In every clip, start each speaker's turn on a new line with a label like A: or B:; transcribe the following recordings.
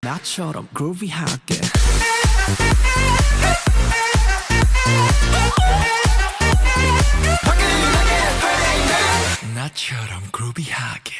A: 나처럼 groovy하게 나처럼 groovy하게.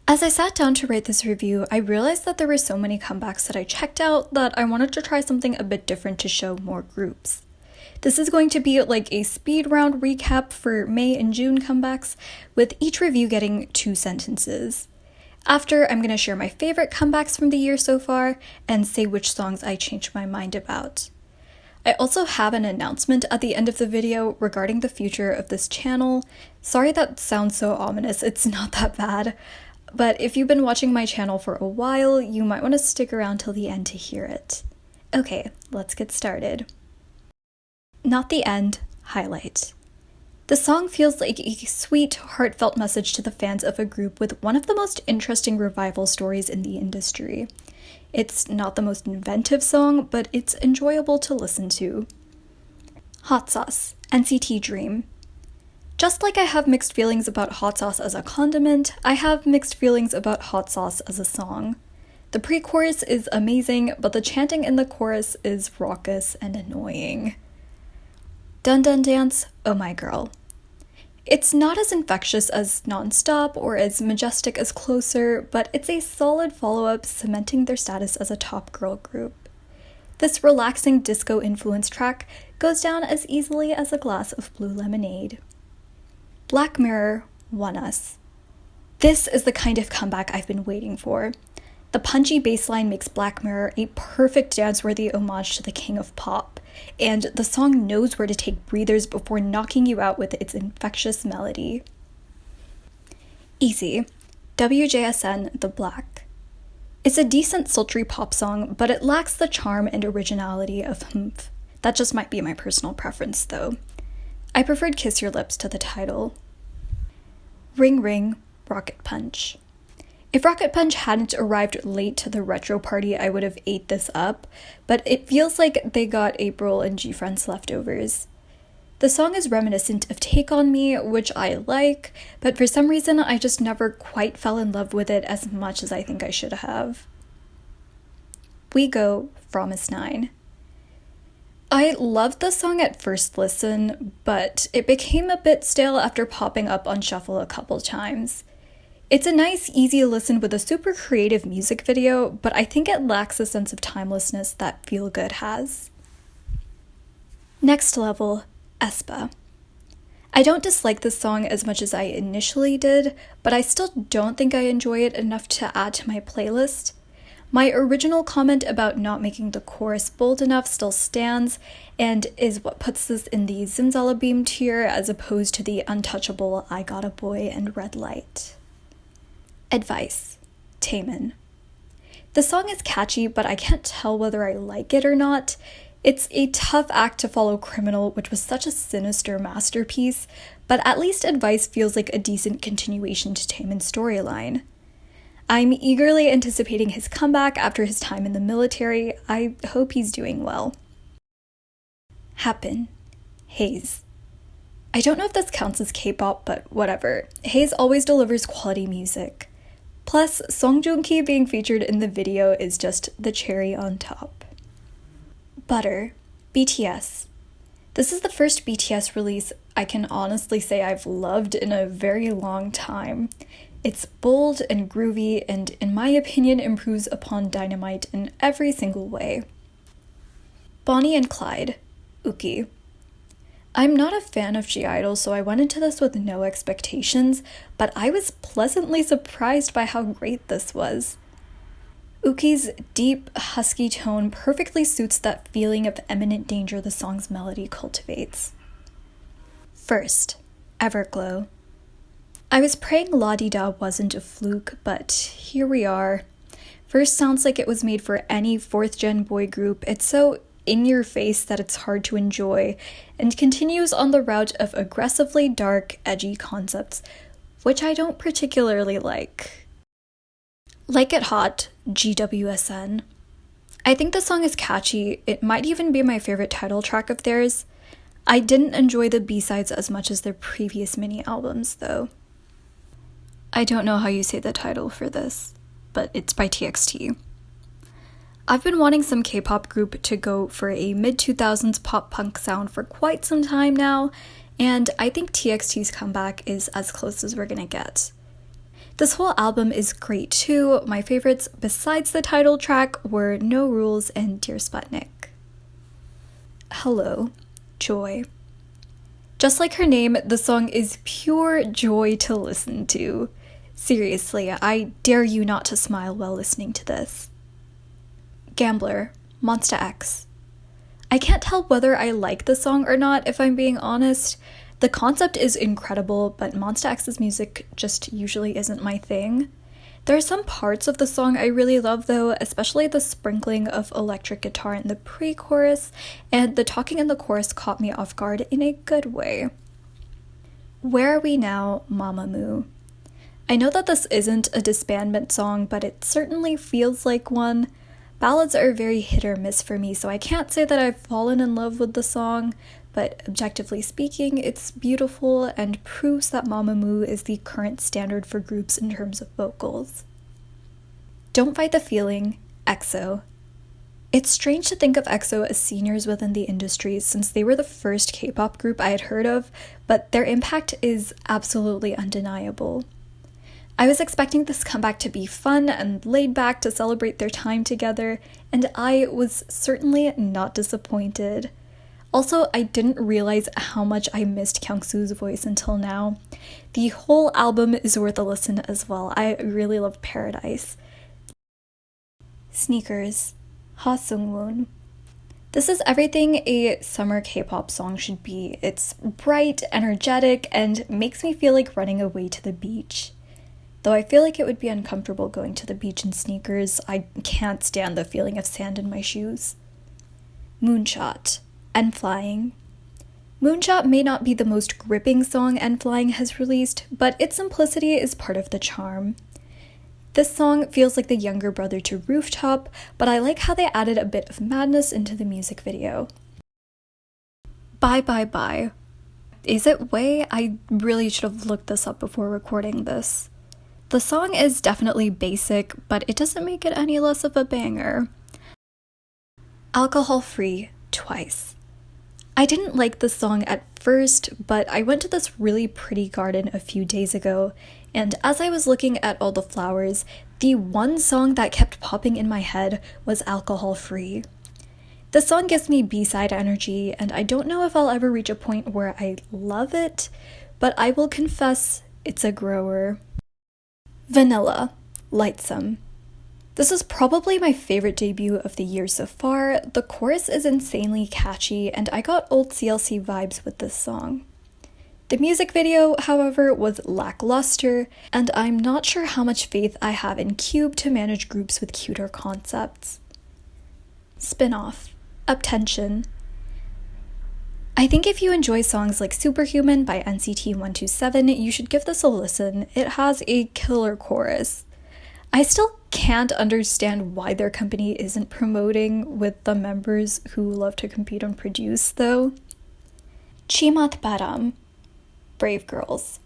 B: As I sat down to write this review, I realized that there were so many comebacks that I checked out that I wanted to try something a bit different to show more groups. This is going to be like a speed round recap for May and June comebacks, with each review getting 2 sentences. After, I'm going to share my favorite comebacks from the year so far, and say which songs I changed my mind about. I also have an announcement at the end of the video regarding the future of this channel. Sorry that sounds so ominous, it's not that bad. But if you've been watching my channel for a while, you might want to stick around till the end to hear it. Okay, let's get started. Not the End, Highlight. The song feels like a sweet, heartfelt message to the fans of a group with one of the most interesting revival stories in the industry. It's not the most inventive song, but it's enjoyable to listen to. Hot Sauce, NCT Dream. Just like I have mixed feelings about hot sauce as a condiment, I have mixed feelings about hot sauce as a song. The pre-chorus is amazing, but the chanting in the chorus is raucous and annoying. Dun Dun Dance, Oh My Girl. It's not as infectious as Non-Stop or as majestic as Closer, but it's a solid follow-up cementing their status as a top girl group. This relaxing disco-influenced track goes down as easily as a glass of blue lemonade. Black Mirror, ONEUS. This is the kind of comeback I've been waiting for. The punchy bassline makes Black Mirror a perfect dance-worthy homage to the king of pop, and the song knows where to take breathers before knocking you out with its infectious melody. Easy, WJSN The Black. It's a decent sultry pop song, but it lacks the charm and originality of Humph. That just might be my personal preference, though. I preferred Kiss Your Lips to the title. Ring Ring, Rocket Punch. If Rocket Punch hadn't arrived late to the retro party, I would have ate this up, but it feels like they got April and G-Friend's leftovers. The song is reminiscent of Take On Me, which I like, but for some reason I just never quite fell in love with it as much as I think I should have. We Go, Promise 9. I loved the song at first listen, but it became a bit stale after popping up on shuffle a couple times. It's a nice, easy listen with a super creative music video, but I think it lacks a sense of timelessness that Feel Good has. Next Level, aespa. I don't dislike this song as much as I initially did, but I still don't think I enjoy it enough to add to my playlist. My original comment about not making the chorus bold enough still stands, and is what puts this in the Zimzalabim tier as opposed to the untouchable I Got a Boy and Red Light. Advice, Taemin. The song is catchy, but I can't tell whether I like it or not. It's a tough act to follow Criminal, which was such a sinister masterpiece, but at least Advice feels like a decent continuation to Taemin's storyline. I'm eagerly anticipating his comeback after his time in the military. I hope he's doing well. Happen, Heize. I don't know if this counts as K-pop, but whatever. Heize always delivers quality music. Plus, Song Joong-ki being featured in the video is just the cherry on top. Butter, BTS. This is the first BTS release I can honestly say I've loved in a very long time. It's bold and groovy, and in my opinion improves upon Dynamite in every single way. Bonnie and Clyde, Yuqi. I'm not a fan of G-Idol, so I went into this with no expectations, but I was pleasantly surprised by how great this was. Yuqi's deep, husky tone perfectly suits that feeling of imminent danger the song's melody cultivates. First, Everglow. I was praying La Di Da wasn't a fluke, but here we are. First sounds like it was made for any 4th-gen boy group. It's so in your face that it's hard to enjoy, and continues on the route of aggressively dark, edgy concepts, which I don't particularly like. Like It Hot, GWSN. I think the song is catchy. It might even be my favorite title track of theirs. I didn't enjoy the B-sides as much as their previous mini albums, though. I don't know how you say the title for this. but it's by TXT. I've been wanting some K-pop group to go for a mid-2000s pop-punk sound for quite some time now, and I think TXT's comeback is as close as we're gonna get. This whole album is great too. My favorites besides the title track were No Rules and Dear Sputnik. Hello, Joy. Just like her name, the song is pure joy to listen to. Seriously, I dare you not to smile while listening to this. Gambler, Monsta X. I can't tell whether I like the song or not, if I'm being honest. The concept is incredible, but Monsta X's music just usually isn't my thing. There are some parts of the song I really love though, especially the sprinkling of electric guitar in the pre-chorus, and the talking in the chorus caught me off guard in a good way. Where Are We Now, Mamamoo. I know that this isn't a disbandment song, but it certainly feels like one. Ballads are very hit or miss for me, so I can't say that I've fallen in love with the song, but objectively speaking, it's beautiful and proves that Mamamoo is the current standard for groups in terms of vocals. Don't Fight the Feeling, EXO. It's strange to think of EXO as seniors within the industry since they were the first K-pop group I had heard of, but their impact is absolutely undeniable. I was expecting this comeback to be fun and laid back to celebrate their time together, and I was certainly not disappointed. Also, I didn't realize how much I missed Kyungsu's voice until now. The whole album is worth a listen as well. I really love Paradise. Sneakers, Ha Sung-woon. This is everything a summer K-pop song should be. It's bright, energetic, and makes me feel like running away to the beach. Though I feel like it would be uncomfortable going to the beach in sneakers, I can't stand the feeling of sand in my shoes. Moonshot, n.flying. Moonshot may not be the most gripping song n.flying has released, but its simplicity is part of the charm. This song feels like the younger brother to Rooftop, but I like how they added a bit of madness into the music video. Bye Bye Bye. Is it Way? I really should have looked this up before recording this. The song is definitely basic, but it doesn't make it any less of a banger. Alcohol Free, Twice. I didn't like this song at first, but I went to this really pretty garden a few days ago, and as I was looking at all the flowers, the one song that kept popping in my head was Alcohol Free. The song gives me B-side energy, and I don't know if I'll ever reach a point where I love it, but I will confess it's a grower. Vanilla, Lightsum. This is probably my favorite debut of the year so far. The chorus is insanely catchy, and I got old CLC vibes with this song. The music video, however, was lackluster, and I'm not sure how much faith I have in Cube to manage groups with cuter concepts. Spin-off, Uptension. I think if you enjoy songs like Superhuman by NCT 127, you should give this a listen. It has a killer chorus. I still can't understand why their company isn't promoting with the members who love to compete and produce, though. Chimat Baram, Brave Girls.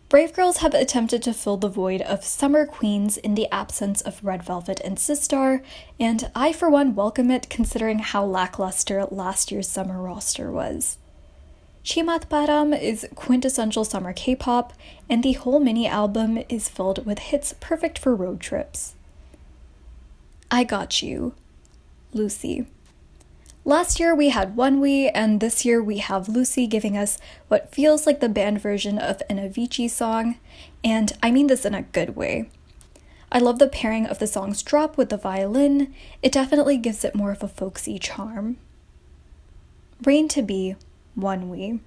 B: Brave Girls have attempted to fill the void of summer queens in the absence of Red Velvet and Sistar, and I for one welcome it considering how lackluster last year's summer roster was. Chimat Baram is quintessential summer K-pop, and the whole mini-album is filled with hits perfect for road trips. I Got You, Lucy. Last year we had ONEWE, and this year we have Lucy giving us what feels like the band version of an Avicii song, and I mean this in a good way. I love the pairing of the song's drop with the violin. It definitely gives it more of a folksy charm. Rain to Be, ONEWE.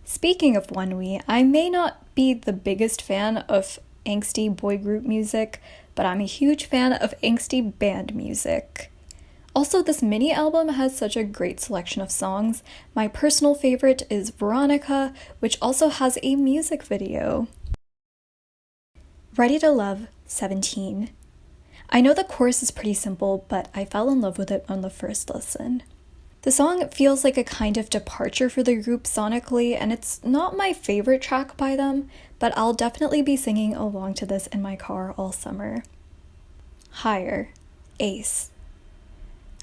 B: Speaking of ONEWE, I may not be the biggest fan of angsty boy group music, but I'm a huge fan of angsty band music. Also, this mini-album has such a great selection of songs. My personal favorite is Veronica, which also has a music video. Ready to Love, 17. I know the chorus is pretty simple, but I fell in love with it on the first listen. The song feels like a kind of departure for the group sonically, and it's not my favorite track by them, but I'll definitely be singing along to this in my car all summer. Higher, A.C.E.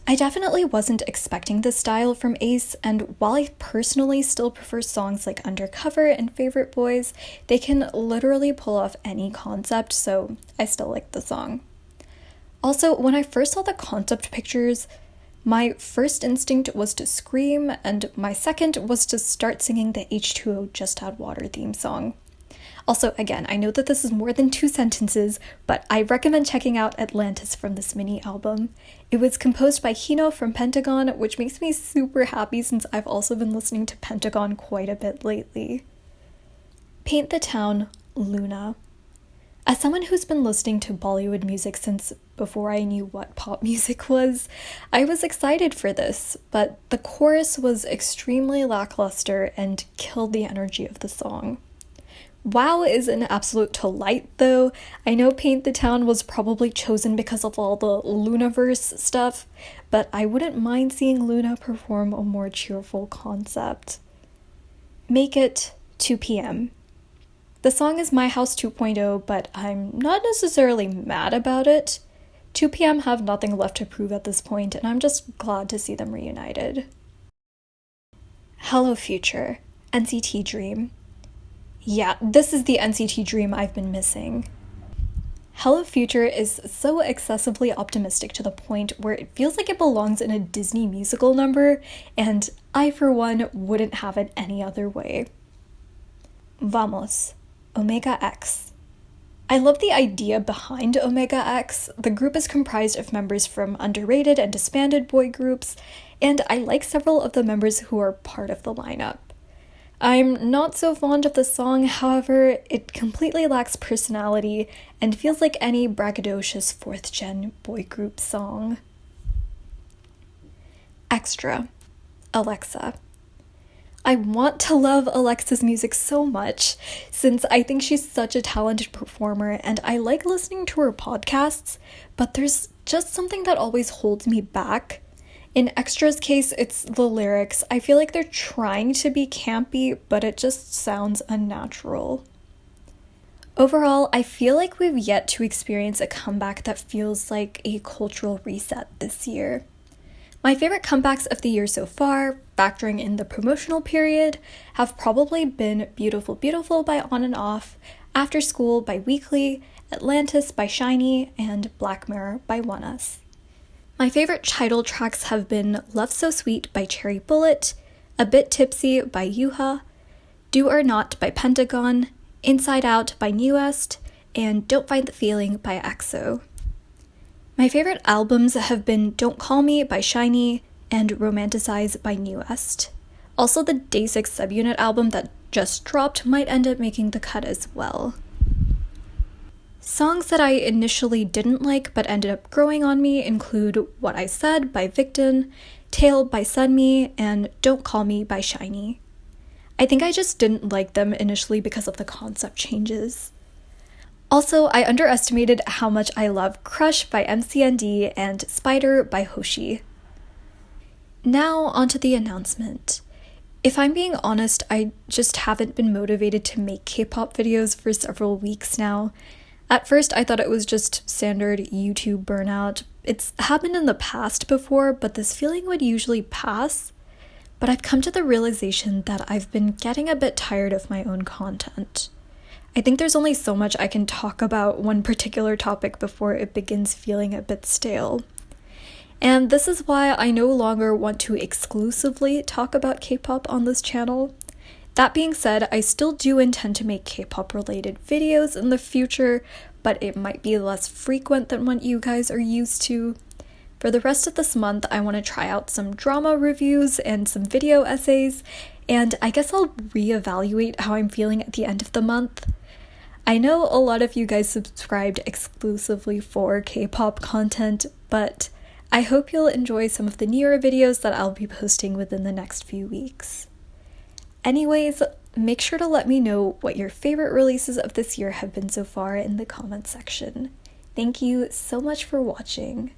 B: I definitely wasn't expecting this style from A.C.E, and while I personally still prefer songs like Undercover and Favorite Boys, they can literally pull off any concept, so I still like the song. Also, when I first saw the concept pictures, my first instinct was to scream, and my second was to start singing the H2O Just Add Water theme song. Also, again, I know that this is more than 2 sentences, but I recommend checking out Atlantis from this mini album. It was composed by Hino from Pentagon, which makes me super happy since I've also been listening to Pentagon quite a bit lately. Paint the Town, Loona. As someone who's been listening to Bollywood music since before I knew what pop music was, I was excited for this, but the chorus was extremely lackluster and killed the energy of the song. Wow is an absolute delight, though. I know Paint the Town was probably chosen because of all the Loonaverse stuff, but I wouldn't mind seeing Loona perform a more cheerful concept. Make It 2 p.m. The song is My House 2.0, but I'm not necessarily mad about it. 2 p.m. have nothing left to prove at this point, and I'm just glad to see them reunited. Hello Future, NCT Dream. Yeah, this is the NCT Dream I've been missing. Hello Future is so excessively optimistic to the point where it feels like it belongs in a Disney musical number, and I, for one, wouldn't have it any other way. Vamos, Omega X. I love the idea behind Omega X. The group is comprised of members from underrated and disbanded boy groups, and I like several of the members who are part of the lineup. I'm not so fond of the song, however, it completely lacks personality and feels like any braggadocious 4th gen boy group song. Extra, Alexa. I want to love Alexa's music so much, since I think she's such a talented performer and I like listening to her podcasts, but there's just something that always holds me back. In Extra's case, it's the lyrics. I feel like they're trying to be campy, but it just sounds unnatural. Overall, I feel like we've yet to experience a comeback that feels like a cultural reset this year. My favorite comebacks of the year so far, factoring in the promotional period, have probably been Beautiful Beautiful by On and Off, After School by Weekly, Atlantis by SHINee, and Black Mirror by ONEUS. My favorite title tracks have been Love So Sweet by Cherry Bullet, A Bit Tipsy by Yuha, Do or Not by Pentagon, Inside Out by NU'EST, and Don't Fight the Feeling by EXO. My favorite albums have been Don't Call Me by SHINee and Romanticize by NU'EST. Also, the Day 6 subunit album that just dropped might end up making the cut as well. Songs that I initially didn't like but ended up growing on me include What I Said by Victon, Tail by Sunmi, and Don't Call Me by SHINee. I think I just didn't like them initially because of the concept changes. Also, I underestimated how much I love Crush by MCND and Spider by Hoshi. Now onto the announcement. If I'm being honest, I just haven't been motivated to make K-pop videos for several weeks now. At first, I thought it was just standard YouTube burnout. It's happened in the past before, but this feeling would usually pass. But I've come to the realization that I've been getting a bit tired of my own content. I think there's only so much I can talk about one particular topic before it begins feeling a bit stale. And this is why I no longer want to exclusively talk about K-pop on this channel. That being said, I still do intend to make K-pop related videos in the future, but it might be less frequent than what you guys are used to. For the rest of this month, I want to try out some drama reviews and some video essays, and I guess I'll reevaluate how I'm feeling at the end of the month. I know a lot of you guys subscribed exclusively for K-pop content, but I hope you'll enjoy some of the newer videos that I'll be posting within the next few weeks. Anyways, make sure to let me know what your favorite releases of this year have been so far in the comments section. Thank you so much for watching.